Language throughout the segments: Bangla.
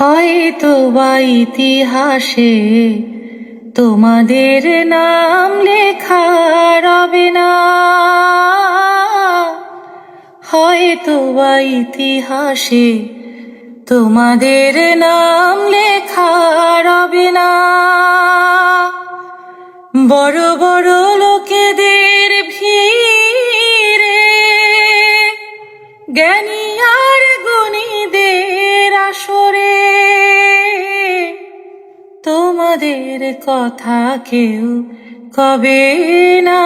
হয়তো বা ইতিহাসে তোমাদের নাম লেখা রবে না, হয়তো বা ইতিহাসে তোমাদের নাম লেখা রবে না। বড় বড় লোকেদের ভিড়ে জ্ঞানী আর গুণীদের আসরে তোমাদের কথা কেউ কবে না।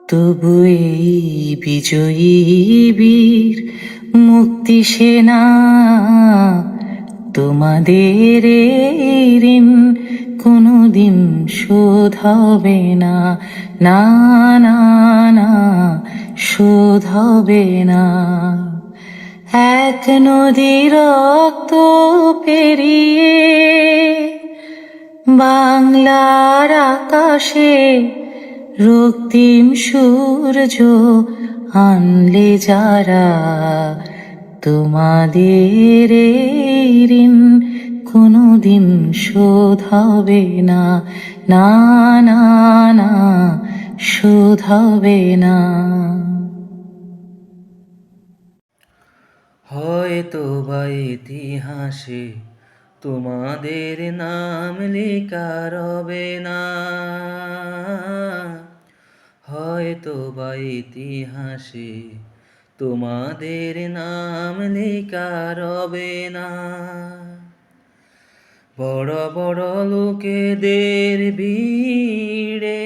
তবু এই বিজয়ী বীর মুক্তি সেনা তোমাদের এই ঋণ কোনোদিন শোধ হবে না, না না না, শোধ হবে না। এক নদী রক্ত পেরিয়ে বাংলার আকাশে রক্তিম সূর্য আনলে যারা, তোমাদের এই ঋণ কোনোদিন শোধ হবে না, না না না, শোধ হবে না। হয়তো বা ইতিহাসে তোমাদের নাম লেখা রবে না, হয়তো বা ইতিহাসে তোমাদের নাম লেখা রবে না। বড় বড় লোকেদের ভিড়ে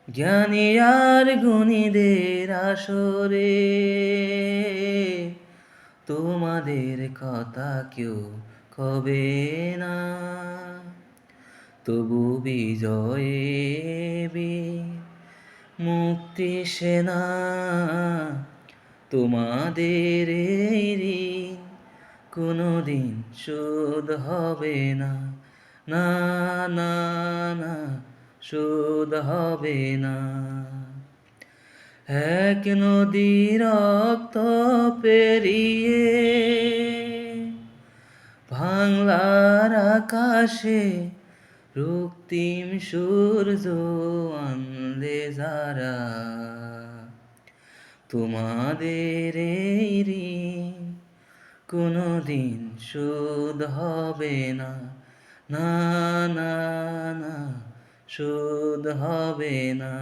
জ্ঞানী আর গুণীদের আসরে তোমাদের কথা কেউ কবে না। তবু বিজয়ে বীর মুক্তি সেনা তোমাদের এই ঋণ কোনোদিন শোধ হবে না, না না না, শোধ হবে না। এক নদী রক্ত পেরিয়ে বাংলার আকাশে রক্তিম সূর্য আনলে যারা, তোমাদের এই ঋণ কোনোদিন শোধ হবে না, না না না, শোধ হবে না।